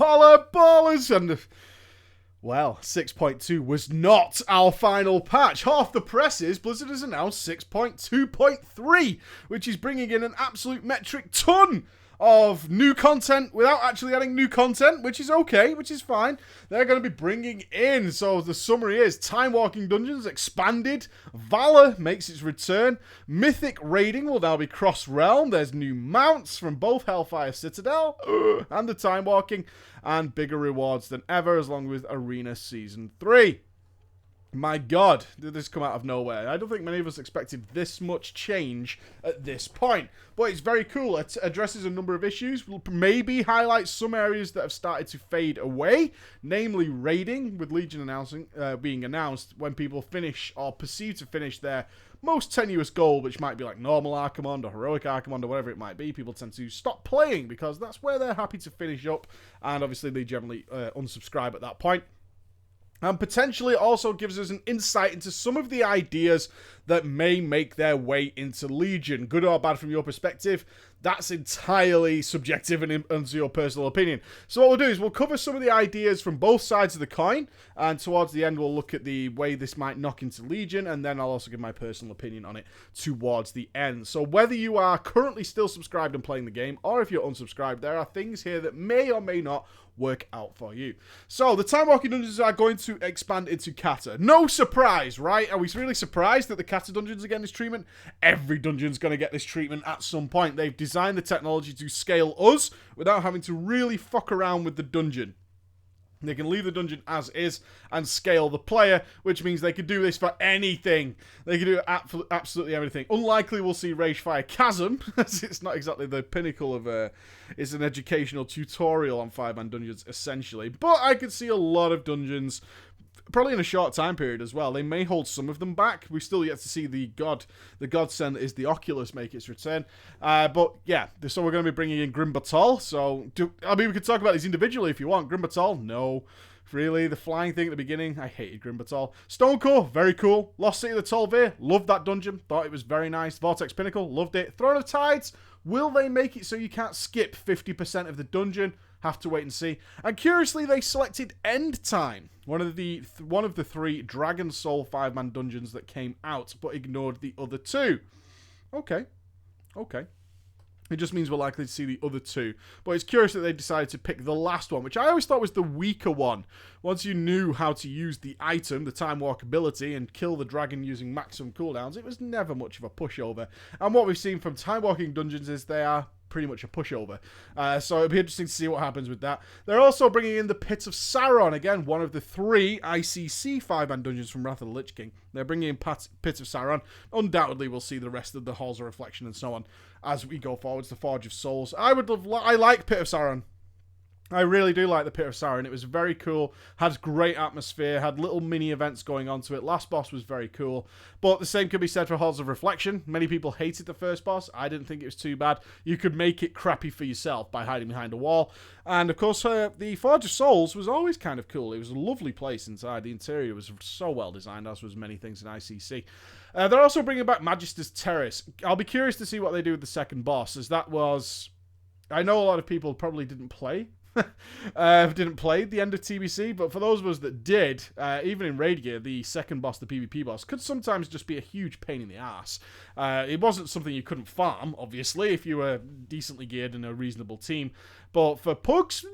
Holla ballers! And, well, 6.2 was not our final patch. Half the press is Blizzard has announced 6.2.3, which is bringing in an absolute metric ton of new content without actually adding new content, which is okay, which is fine. They're going to be bringing in, so the summary is, Time Walking Dungeons expanded, Valor makes its return, Mythic Raiding will now be cross-realm, there's new mounts from both Hellfire Citadel and the Time Walking, and bigger rewards than ever, as long with Arena Season 3. My God, did this come out of nowhere? I don't think many of us expected this much change at this point. But it's very cool. It addresses a number of issues. Will maybe highlight some areas that have started to fade away. Namely, raiding, with Legion being announced when people finish or perceive to finish their most tenuous goal, which might be like normal Archimond or heroic Archimond or whatever it might be. People tend to stop playing because that's where they're happy to finish up. And obviously they generally unsubscribe at that point. And potentially also gives us an insight into some of the ideas that may make their way into Legion. Good or bad from your perspective, that's entirely subjective and into your personal opinion. So what we'll do is we'll cover some of the ideas from both sides of the coin, and towards the end we'll look at the way this might knock into Legion, and then I'll also give my personal opinion on it towards the end. So whether you are currently still subscribed and playing the game, or if you're unsubscribed, there are things here that may or may not work out for you. So the Time Walking Dungeons are going to expand into Kata. No surprise, right? Are we really surprised that the Kata dungeons are getting this treatment? Every dungeon's going to get this treatment at some point. They've designed the technology to scale us without having to really fuck around with the dungeon. They can leave the dungeon as is and scale the player, which means they could do this for anything. They can do absolutely everything. Unlikely we'll see Ragefire Chasm, as it's not exactly the pinnacle of it's an educational tutorial on 5-man dungeons, essentially. But I could see a lot of dungeons, probably in a short time period as well. They may hold some of them back. We still yet to see the godsend that is the Oculus make its return. But yeah, so we're going to be bringing in Grim Batol. So, we could talk about these individually if you want. Grim Batol, no. Really, the flying thing at the beginning, I hated Grim Batol. Stonecore, very cool. Lost City of the Tol'vir, loved that dungeon. Thought it was very nice. Vortex Pinnacle, loved it. Throne of Tides, will they make it so you can't skip 50% of the dungeon? Have to wait and see. And curiously, they selected End Time, one of the 3 Dragon Soul 5-man dungeons that came out, but ignored the other 2. Okay. It just means we're likely to see the other 2. But it's curious that they decided to pick the last one, which I always thought was the weaker one. Once you knew how to use the item, the Time Walk ability, and kill the dragon using maximum cooldowns, it was never much of a pushover. And what we've seen from Time Walking Dungeons is they are pretty much a pushover. So it'll be interesting to see what happens with that. They're also bringing in the Pit of Sauron, again, one of the 3 ICC 5-man dungeons from Wrath of the Lich King. They're bringing in Pit of Sauron. Undoubtedly, we'll see the rest of the Halls of Reflection and so on as we go forwards. The Forge of Souls. I like Pit of Sauron. I really do like the Pit of Sauron. It was very cool, had great atmosphere, had little mini events going on to it. Last boss was very cool, but the same could be said for Halls of Reflection. Many people hated the first boss. I didn't think it was too bad. You could make it crappy for yourself by hiding behind a wall. And of course, the Forge of Souls was always kind of cool. It was a lovely place inside. The interior was so well designed, as was many things in ICC. They're also bringing back Magister's Terrace. I'll be curious to see what they do with the second boss, as that was... I know a lot of people probably didn't play didn't play the end of TBC, but for those of us that did, even in Raid Gear, the second boss, the PvP boss, could sometimes just be a huge pain in the ass. It wasn't something you couldn't farm, obviously, if you were decently geared and a reasonable team, but for pugs,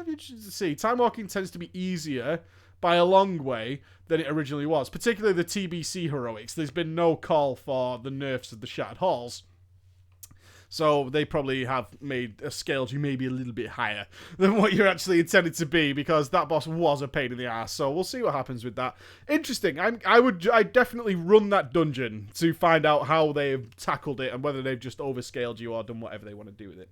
interesting to see. Time Walking tends to be easier by a long way than it originally was, particularly the TBC heroics. There's been no call for the nerfs of the Shattered Halls. So they probably have made a scale to maybe a little bit higher than what you're actually intended to be, because that boss was a pain in the ass. So we'll see what happens with that. Interesting. I'd definitely run that dungeon to find out how they've tackled it and whether they've just overscaled you or done whatever they want to do with it.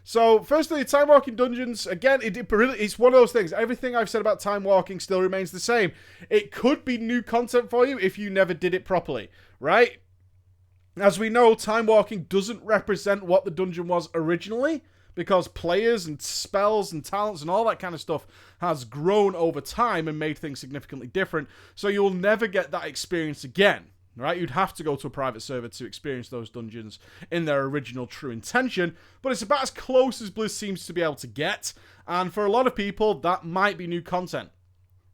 So, firstly, Time Walking Dungeons, again, it's one of those things. Everything I've said about Time Walking still remains the same. It could be new content for you if you never did it properly, right? As we know, Time Walking doesn't represent what the dungeon was originally, because players and spells and talents and all that kind of stuff has grown over time and made things significantly different, so you'll never get that experience again. right? You'd have to go to a private server to experience those dungeons in their original true intention, but it's about as close as Blizz seems to be able to get, and for a lot of people, that might be new content.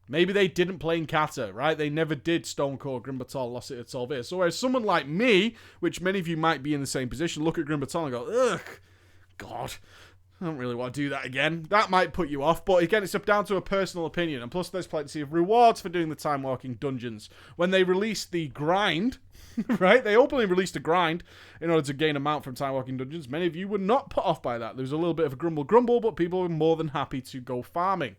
Maybe they didn't play in Kata, right? They never did Stone Cold, Grim Battle, Lost City of Tolvir. So whereas someone like me, which many of you might be in the same position, look at Grim Battle and go, ugh, God, I don't really want to do that again. That might put you off, but again, it's up down to a personal opinion. And plus, there's plenty of rewards for doing the time-walking dungeons. When they released the grind, right? They openly released a grind in order to gain a mount from time-walking dungeons. Many of you were not put off by that. There was a little bit of a grumble, but people were more than happy to go farming.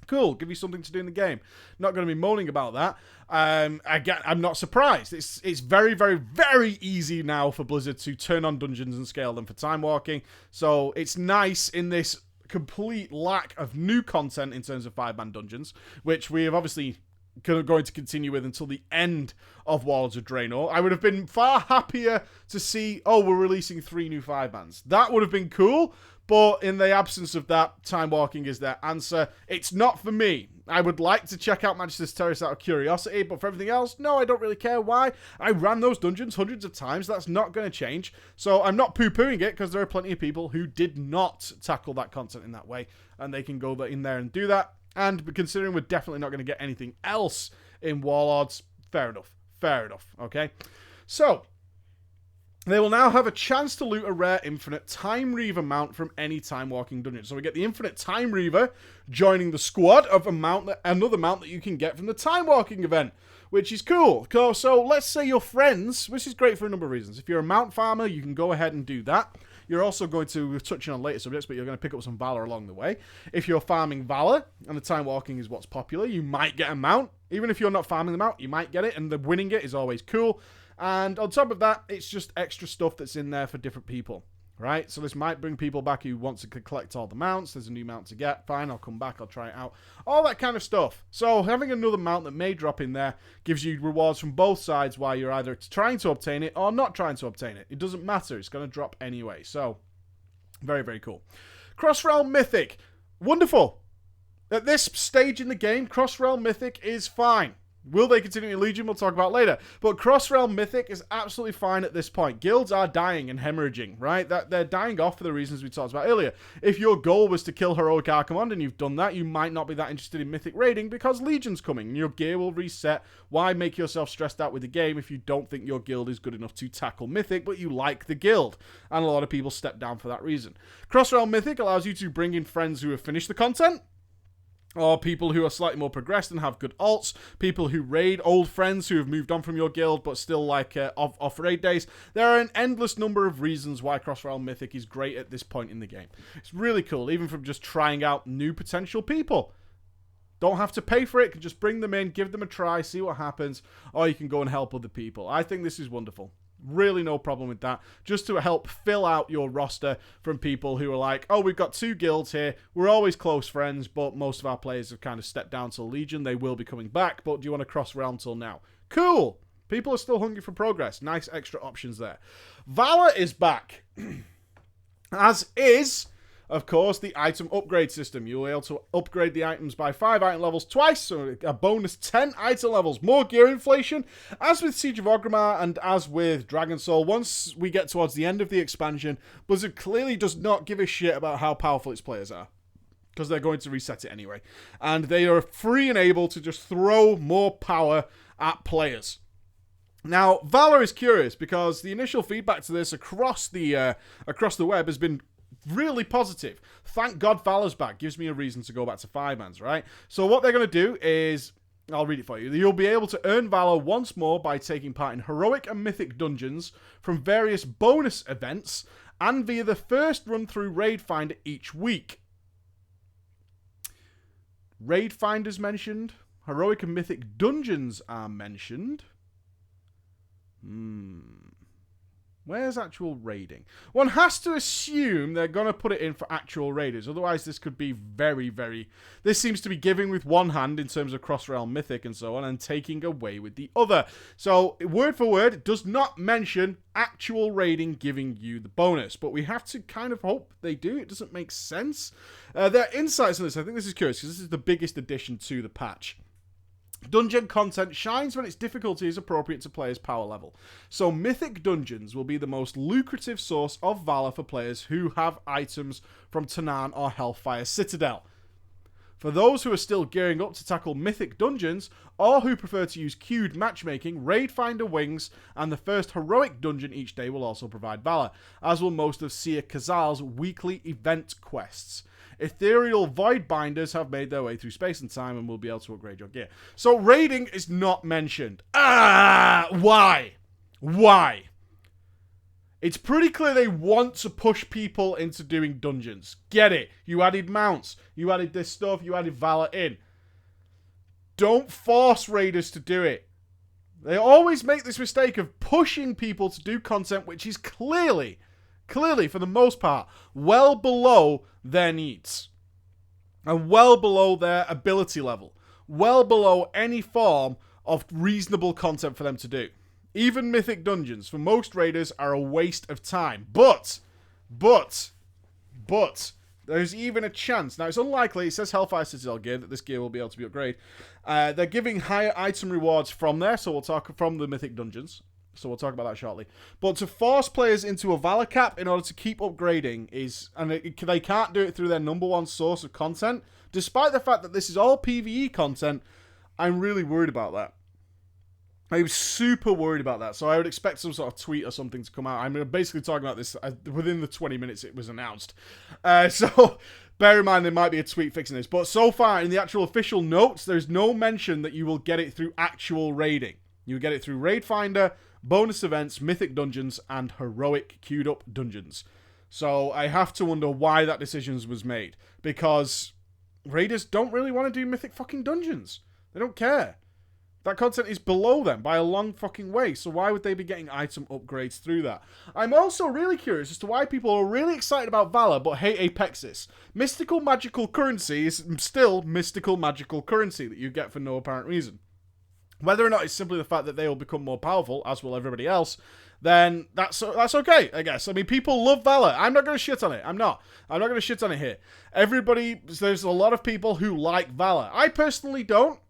Cool, give you something to do in the game. Not going to be moaning about that. I'm not surprised. It's very, very, very easy now for Blizzard to turn on dungeons and scale them for time walking. So it's nice in this complete lack of new content in terms of 5-man dungeons, which we have obviously going to continue with until the end of Warlords of Draenor. I would have been far happier to see, we're releasing 3 new 5-mans. That would have been cool. But in the absence of that, time walking is their answer. It's not for me. I would like to check out Manchester's Terrace out of curiosity, but for everything else, no, I don't really care. Why? I ran those dungeons hundreds of times. That's not going to change. So I'm not poo-pooing it, because there are plenty of people who did not tackle that content in that way, and they can go in there and do that. And considering we're definitely not going to get anything else in Warlords, fair enough. Fair enough, okay? So they will now have a chance to loot a rare Infinite Time Reaver mount from any time-walking dungeon. So we get the Infinite Time Reaver joining the squad of another mount that you can get from the time-walking event, which is cool. So let's say you're friends, which is great for a number of reasons. If you're a mount farmer, you can go ahead and do that. You're also going to, we're touching on later subjects, but you're going to pick up some Valor along the way. If you're farming Valor, and the time walking is what's popular, you might get a mount. Even if you're not farming the mount, you might get it, and the winning it is always cool. And on top of that, it's just extra stuff that's in there for different people, right? So this might bring people back who want to collect all the mounts. There's a new mount to get. Fine, I'll come back. I'll try it out. All that kind of stuff. So having another mount that may drop in there gives you rewards from both sides while you're either trying to obtain it or not trying to obtain it. It doesn't matter. It's going to drop anyway. So very, very cool. Cross-Realm Mythic. Wonderful. At this stage in the game, Cross-Realm Mythic is fine. Will they continue in Legion? We'll talk about later. But Cross-Realm Mythic is absolutely fine at this point. Guilds are dying and hemorrhaging, right? They're dying off for the reasons we talked about earlier. If your goal was to kill Heroic Archimond and you've done that, you might not be that interested in Mythic raiding because Legion's coming and your gear will reset. Why make yourself stressed out with the game if you don't think your guild is good enough to tackle Mythic, but you like the guild? And a lot of people step down for that reason. Cross-Realm Mythic allows you to bring in friends who have finished the content, or people who are slightly more progressed and have good alts, people who raid, old friends who have moved on from your guild but still like off raid days. There are an endless number of reasons why Cross-Realm Mythic is great at this point in the game. It's really cool, even from just trying out new potential people. Don't have to pay for it, you can just bring them in, give them a try, see what happens, or you can go and help other people. I think this is wonderful. Really no problem with that. Just to help fill out your roster from people who are like, oh, we've got 2 guilds here. We're always close friends, but most of our players have kind of stepped down to Legion. They will be coming back, but do you want to cross realm till now? Cool. People are still hungry for progress. Nice extra options there. Valor is back. As is, of course, the item upgrade system. You'll be able to upgrade the items by 5 item levels twice, so a bonus 10 item levels. More gear inflation. As with Siege of Orgrimmar and as with Dragon Soul, once we get towards the end of the expansion, Blizzard clearly does not give a shit about how powerful its players are, because they're going to reset it anyway. And they are free and able to just throw more power at players. Now, Valor is curious, because the initial feedback to this across the web has been really positive. Thank God Valor's back. Gives me a reason to go back to 5-mans, right? So what they're going to do is, I'll read it for you. You'll be able to earn Valor once more by taking part in heroic and mythic dungeons from various bonus events and via the first run through Raid Finder each week. Raid Finder's mentioned. Heroic and mythic dungeons are mentioned. Where's actual raiding? One has to assume they're going to put it in for actual raiders. Otherwise, this could be very, very... This seems to be giving with one hand in terms of cross-realm mythic and so on, and taking away with the other. So, word for word, it does not mention actual raiding giving you the bonus. But we have to kind of hope they do. It doesn't make sense. There are insights on this. I think this is curious, because this is the biggest addition to the patch. Dungeon content shines when its difficulty is appropriate to players' power level. So mythic dungeons will be the most lucrative source of valor for players who have items from Tanaan or Hellfire Citadel. For those who are still gearing up to tackle mythic dungeons, or who prefer to use queued matchmaking, Raid Finder Wings and the first heroic dungeon each day will also provide valor, as will most of Seer Kazal's weekly event quests. Ethereal Void Binders have made their way through space and time and will be able to upgrade your gear. So raiding is not mentioned. Why? Why? It's pretty clear they want to push people into doing dungeons. Get it. You added mounts. You added this stuff. You added valor in. Don't force raiders to do it. They always make this mistake of pushing people to do content which is clearly, for the most part, well below their needs. And well below their ability level. Well below any form of reasonable content for them to do. Even mythic dungeons, for most raiders, are a waste of time. But, there's even a chance. Now, it's unlikely, it says Hellfire Citadel gear, that this gear will be able to be upgraded. They're giving higher item rewards from there, so we'll talk from the mythic dungeons. So we'll talk about that shortly. But to force players into a valor cap in order to keep upgrading is... And they can't do it through their number one source of content. Despite the fact that this is all PvE content, I'm really worried about that. I'm super worried about that. So I would expect some sort of tweet or something to come out. I'm basically talking about this within the 20 minutes it was announced. So bear in mind there might be a tweet fixing this. But so far in the actual official notes, there's no mention that you will get it through actual raiding. You get it through Raid Finder, bonus events, mythic dungeons, and heroic queued up dungeons. So I have to wonder why that decision was made. Because raiders don't really want to do mythic fucking dungeons. They don't care. That content is below them by a long fucking way, so why would they be getting item upgrades through that? I'm also really curious as to why people are really excited about Valor but hate Apexis. Mystical magical currency is still mystical magical currency that you get for no apparent reason. Whether or not it's simply the fact that they will become more powerful, as will everybody else, then that's okay, I guess. I mean, people love Valor. I'm not going to shit on it. I'm not going to shit on it here. There's a lot of people who like Valor. I personally don't.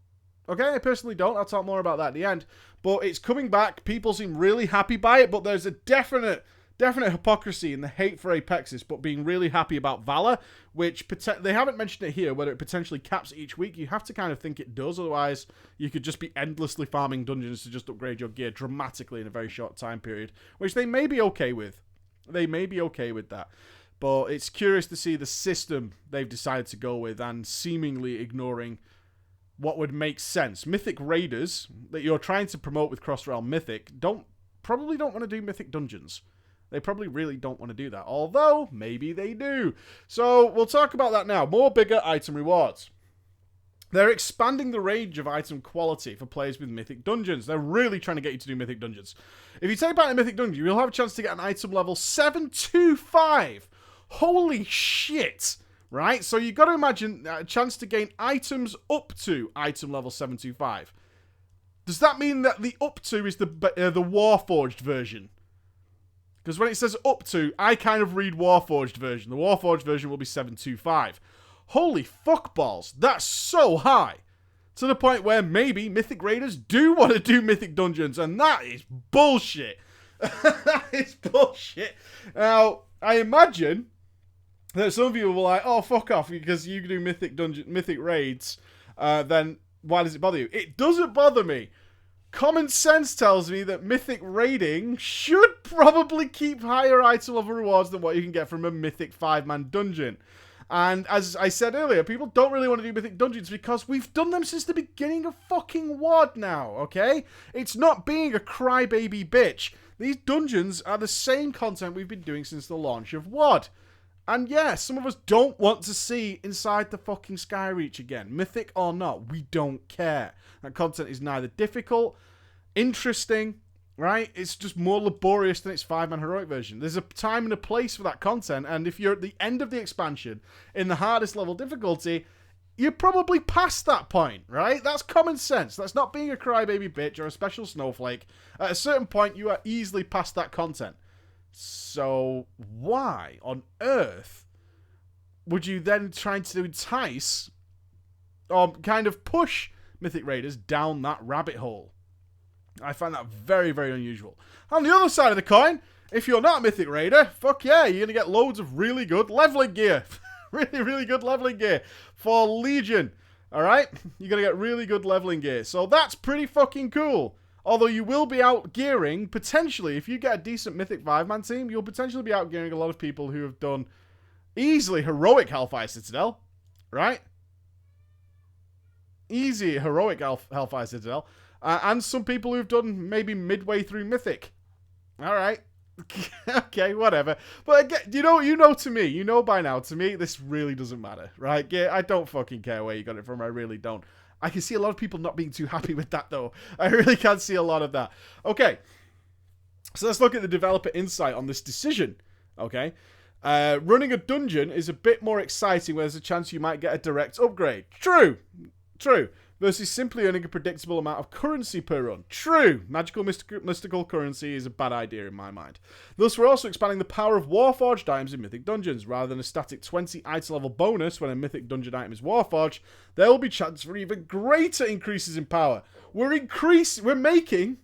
Okay, I personally don't. I'll talk more about that at the end. But it's coming back. People seem really happy by it. But there's a definite hypocrisy in the hate for Apexis, but being really happy about Valor, which they haven't mentioned it here, whether it potentially caps each week. You have to kind of think it does. Otherwise, you could just be endlessly farming dungeons to just upgrade your gear dramatically in a very short time period, which they may be okay with. They may be okay with that. But it's curious to see the system they've decided to go with and seemingly ignoring what would make sense. Mythic Raiders that you're trying to promote with Cross-Realm Mythic probably don't want to do Mythic Dungeons. They probably really don't want to do that. Although, maybe they do. So, we'll talk about that now. More bigger item rewards. They're expanding the range of item quality for players with Mythic Dungeons. They're really trying to get you to do Mythic Dungeons. If you take part in a Mythic Dungeon, you'll have a chance to get an item level 725. Holy shit! Right? So you've got to imagine a chance to gain items up to item level 725. Does that mean that the up to is the Warforged version? Because when it says up to, I kind of read Warforged version. The Warforged version will be 725. Holy fuckballs. That's so high. To the point where maybe Mythic Raiders do want to do Mythic Dungeons. And that is bullshit. That is bullshit. Now, I imagine that some of you will be like, oh, fuck off, because you can do mythic raids, then why does it bother you? It doesn't bother me. Common sense tells me that mythic raiding should probably keep higher item level rewards than what you can get from a mythic 5-man dungeon. And as I said earlier, people don't really want to do mythic dungeons because we've done them since the beginning of fucking WoD now, okay? It's not being a crybaby bitch. These dungeons are the same content we've been doing since the launch of WoD. And yeah, some of us don't want to see inside the fucking Skyreach again. Mythic or not, we don't care. That content is neither difficult, interesting, right? It's just more laborious than its 5-man heroic version. There's a time and a place for that content, and if you're at the end of the expansion in the hardest level difficulty, you're probably past that point, right? That's common sense. That's not being a crybaby bitch or a special snowflake. At a certain point, you are easily past that content. So why on earth would you then try to entice or kind of push Mythic Raiders down that rabbit hole. I find that very, very unusual. On the other side of the coin, if you're not a Mythic Raider, fuck yeah, you're going to get loads of really good leveling gear. Really, really good leveling gear for Legion. Alright? You're going to get really good leveling gear. So that's pretty fucking cool. Although you will be out gearing, potentially, if you get a decent Mythic 5-man team, you'll potentially be out gearing a lot of people who have done easily heroic Hellfire Citadel. Right? Easy heroic Hellfire Citadel. And some people who've done maybe midway through Mythic. Alright. Okay, whatever. But again, you know to me, you know by now, to me, this really doesn't matter, right? Yeah, I don't fucking care where you got it from, I really don't. I can see a lot of people not being too happy with that, though. I really can see a lot of that. Okay, so let's look at the developer insight on this decision, okay? Running a dungeon is a bit more exciting where there's a chance you might get a direct upgrade. True. Versus simply earning a predictable amount of currency per run. True. Magical mystical currency is a bad idea in my mind. Thus, we're also expanding the power of Warforged items in Mythic Dungeons. Rather than a static 20 item level bonus when a Mythic Dungeon item is Warforged, there will be chance for even greater increases in power. We're making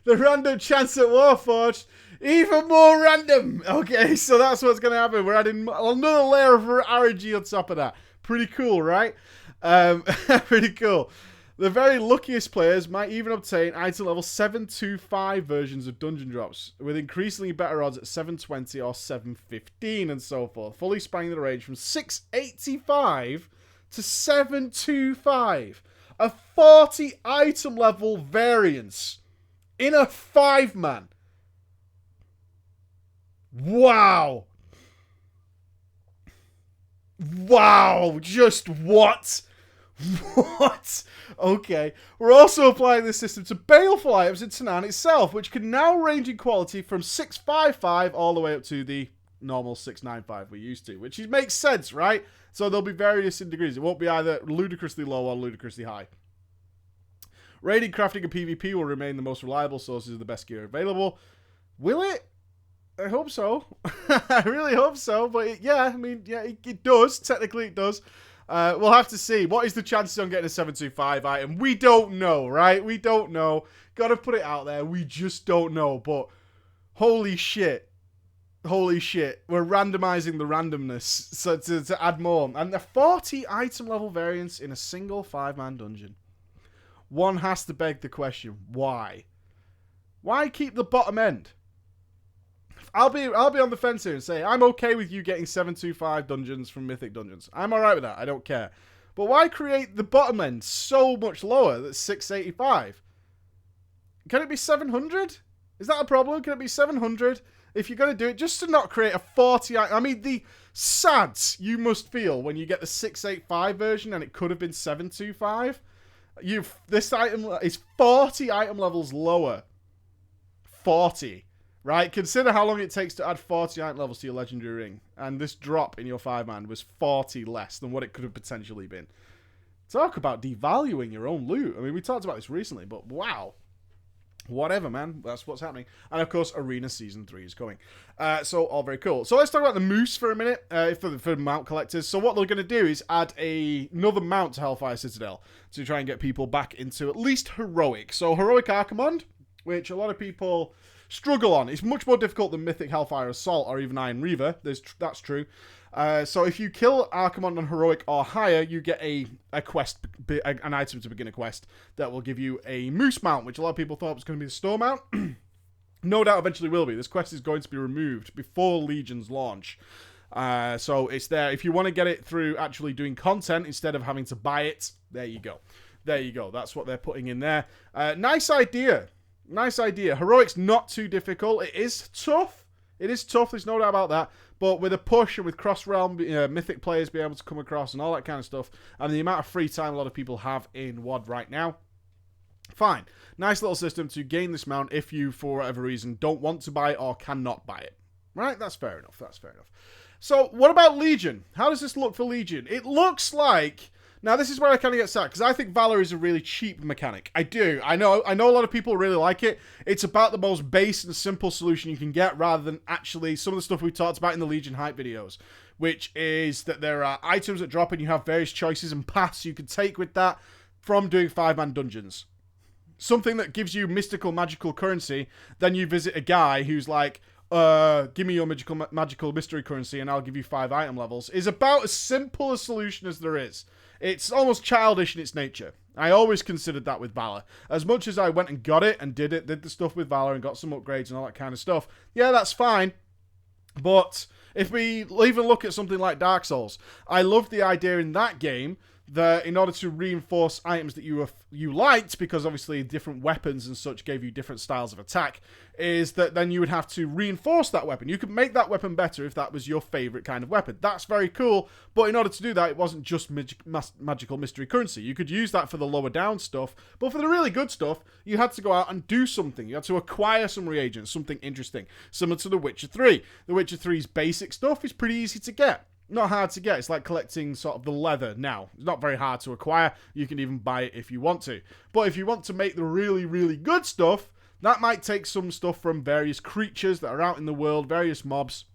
the random chance at Warforged even more random. Okay, so that's what's going to happen. We're adding another layer of RNG on top of that. Pretty cool, right? Pretty cool. The very luckiest players might even obtain item level 725 versions of dungeon drops, with increasingly better odds at 720 or 715 and so forth, fully spanning the range from 685 to 725. A 40 item level variance in a 5-man. Wow. Wow. Just what? What? Okay. We're also applying this system to baleful items in Tanaan itself, which can now range in quality from 655 all the way up to the normal 695 we're used to, which makes sense, right? So there'll be various in degrees. It won't be either ludicrously low or ludicrously high. Raiding, crafting, and PvP will remain the most reliable sources of the best gear available. Will it? I hope so. I really hope so. But it does. Technically, it does. We'll have to see. What is the chances on getting a 725 item? We don't know, right? We don't know. Gotta put it out there. We just don't know. But holy shit. Holy shit. We're randomizing the randomness so to add more. And the 40 item level variance in a single 5-man dungeon. One has to beg the question, why? Why keep the bottom end? I'll be on the fence here and say I'm okay with you getting 725 dungeons from Mythic Dungeons. I'm alright with that. I don't care. But why create the bottom end so much lower? That's 685. Can it be 700? Is that a problem? Can it be 700? If you're going to do it, just to not create a 40... I mean, the sads you must feel when you get the 685 version and it could have been 725. This item is 40 item levels lower. 40. Right? Consider how long it takes to add 40 item levels to your legendary ring. And this drop in your 5-man was 40 less than what it could have potentially been. Talk about devaluing your own loot. I mean, we talked about this recently, but wow. Whatever, man. That's what's happening. And, of course, Arena Season 3 is coming. So, all very cool. So, let's talk about the Moose for a minute for mount collectors. So, what they're going to do is add another mount to Hellfire Citadel to try and get people back into at least Heroic. So, Heroic Archimond, which a lot of people struggle on. It's much more difficult than Mythic Hellfire Assault or even Iron Reaver. That's true. So if you kill Archimond on Heroic or higher, you get a quest, an item to begin a quest that will give you a Moose mount, which a lot of people thought was going to be the Store mount. No doubt eventually will be. This quest is going to be removed before Legion's launch. So it's there. If you want to get it through actually doing content instead of having to buy it, there you go. There you go. That's what they're putting in there. Nice idea. Nice idea. Heroic's not too difficult. It is tough. It is tough. There's no doubt about that. But with a push and with cross-realm Mythic players being able to come across and all that kind of stuff, and the amount of free time a lot of people have in WoD right now, fine. Nice little system to gain this mount if you, for whatever reason, don't want to buy it or cannot buy it. Right? That's fair enough. That's fair enough. So, what about Legion? How does this look for Legion? It looks like... Now, this is where I kind of get sad, because I think Valor is a really cheap mechanic. I do. I know a lot of people really like it. It's about the most base and simple solution you can get, rather than actually some of the stuff we talked about in the Legion hype videos. which is that there are items that drop and you have various choices and paths you can take with that from doing 5-man dungeons. Something that gives you mystical, magical currency, then you visit a guy who's like, give me your magical mystery currency and I'll give you 5 item levels, is about as simple a solution as there is. It's almost childish in its nature. I always considered that with Valor. As much as I went and got it and did the stuff with Valor and got some upgrades and all that kind of stuff, yeah, that's fine. But if we even look at something like Dark Souls, I love the idea in that game that in order to reinforce items that you liked, because obviously different weapons and such gave you different styles of attack, is that then you would have to reinforce that weapon. You could make that weapon better if that was your favorite kind of weapon. That's very cool, but in order to do that, it wasn't just magical mystery currency. You could use that for the lower down stuff, but for the really good stuff, you had to go out and do something. You had to acquire some reagents, something interesting, similar to The Witcher 3. The Witcher 3's basic stuff is pretty easy to get. Not hard to get. It's like collecting sort of the leather now. It's not very hard to acquire. You can even buy it if you want to. But if you want to make the really, really good stuff, that might take some stuff from various creatures that are out in the world, various mobs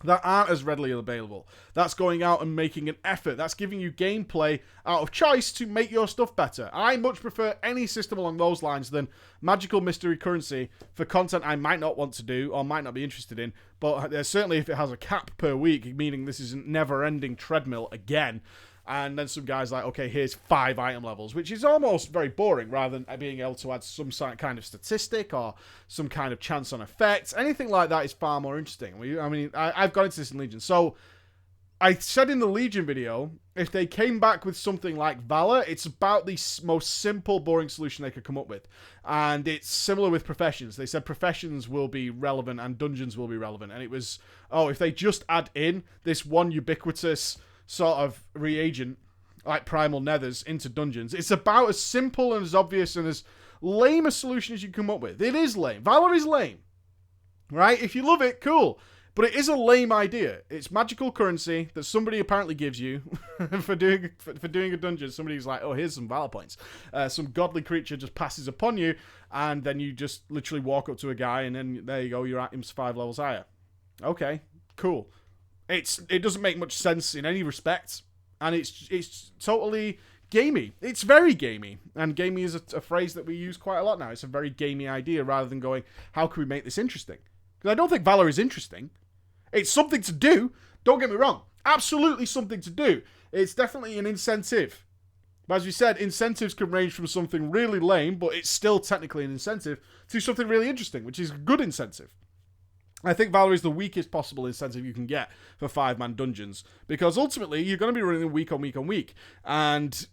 that aren't as readily available. That's going out and making an effort. That's giving you gameplay out of choice to make your stuff better. I much prefer any system along those lines than magical mystery currency for content I might not want to do or might not be interested in. But certainly if it has a cap per week, meaning this isn't never-ending treadmill again, and then some guys like, okay, here's 5 item levels, which is almost very boring, rather than being able to add some kind of statistic or some kind of chance on effects. Anything like that is far more interesting. I mean, I've got into this in Legion. So I said in the Legion video, if they came back with something like Valor, it's about the most simple, boring solution they could come up with. And it's similar with Professions. They said Professions will be relevant and Dungeons will be relevant. And it was, if they just add in this one ubiquitous sort of reagent like Primal Nethers into Dungeons, it's about as simple and as obvious and as lame a solution as you come up with. It is lame. Valor is lame, right? If you love it, cool, but it is a lame idea. It's magical currency that somebody apparently gives you for doing a dungeon. Somebody's like, oh, here's some Valor points. Some godly creature just passes upon you, and then you just literally walk up to a guy, and then there you go, your item's 5 levels higher. Okay, cool. It doesn't make much sense in any respect, and it's totally gamey. It's very gamey, and gamey is a phrase that we use quite a lot now. It's a very gamey idea, rather than going, how can we make this interesting? Because I don't think Valor is interesting. It's something to do, don't get me wrong. Absolutely something to do. It's definitely an incentive. But as we said, incentives can range from something really lame, but it's still technically an incentive, to something really interesting, which is a good incentive. I think Valor is the weakest possible incentive you can get for 5-man dungeons, because ultimately you're going to be running them week on week on week, and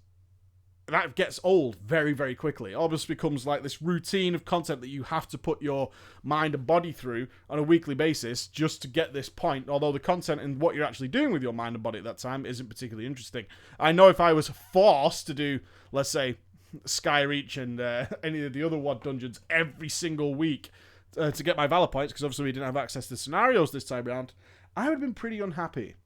that gets old very, very quickly. It almost becomes like this routine of content that you have to put your mind and body through on a weekly basis just to get this point, although the content and what you're actually doing with your mind and body at that time isn't particularly interesting. I know if I was forced to do, let's say, Skyreach and any of the other WoD dungeons every single week, to get my Valor points, because obviously we didn't have access to scenarios this time around, I would have been pretty unhappy.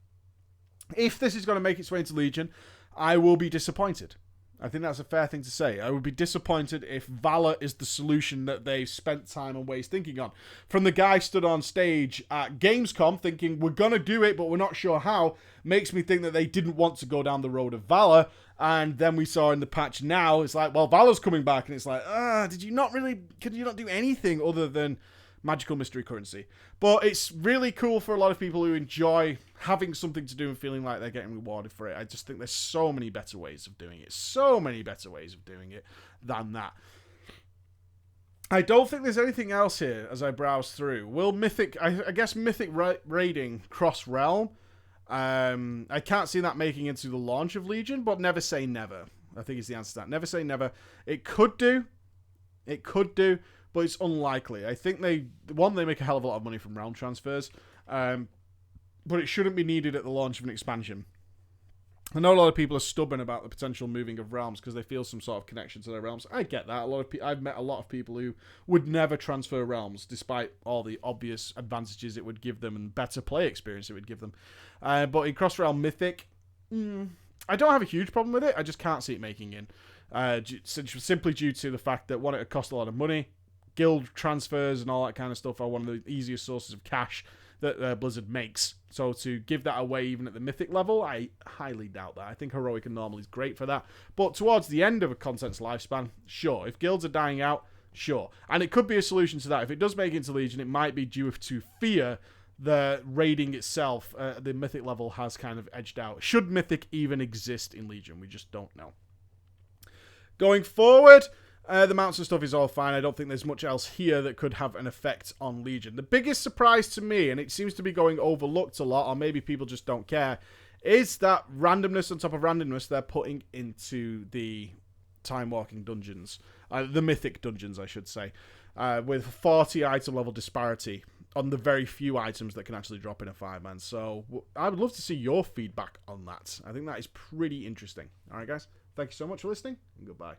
If this is going to make its way into Legion, I will be disappointed. I think that's a fair thing to say. I would be disappointed if Valor is the solution that they've spent time and ways thinking on. From the guy stood on stage at Gamescom thinking, we're going to do it, but we're not sure how, makes me think that they didn't want to go down the road of Valor. And then we saw in the patch now, it's like, well, Valor's coming back. And it's like, could you not do anything other than magical mystery currency? But it's really cool for a lot of people who enjoy having something to do and feeling like they're getting rewarded for it. I just think there's so many better ways of doing it. So many better ways of doing it than that. I don't think there's anything else here as I browse through. Will Mythic, I guess Mythic raiding cross-realm. I can't see that making into the launch of Legion, but never say never. I think is the answer to that. Never say never. It could do, but it's unlikely. I think they make a hell of a lot of money from realm transfers, but it shouldn't be needed at the launch of an expansion. I know a lot of people are stubborn about the potential moving of realms because they feel some sort of connection to their realms. I get that. I've met a lot of people who would never transfer realms, despite all the obvious advantages it would give them and better play experience it would give them. But in cross-realm Mythic, I don't have a huge problem with it. I just can't see it making in. Simply due to the fact that, one, it would cost a lot of money. Guild transfers and all that kind of stuff are one of the easiest sources of cash that Blizzard makes. So to give that away even at the mythic level, I highly doubt that. I think heroic and normal is great for that. But towards the end of a content's lifespan, sure. If guilds are dying out, sure. And it could be a solution to that. If it does make it into Legion, it might be due to fear the raiding itself. The mythic level has kind of edged out. Should mythic even exist in Legion? We just don't know. Going forward, the mounts and stuff is all fine. I don't think there's much else here that could have an effect on Legion. The biggest surprise to me, and it seems to be going overlooked a lot, or maybe people just don't care, is that randomness on top of randomness they're putting into the time-walking dungeons. The mythic dungeons, I should say. With 40 item level disparity on the very few items that can actually drop in a 5-man. So I would love to see your feedback on that. I think that is pretty interesting. Alright guys, thank you so much for listening, and goodbye.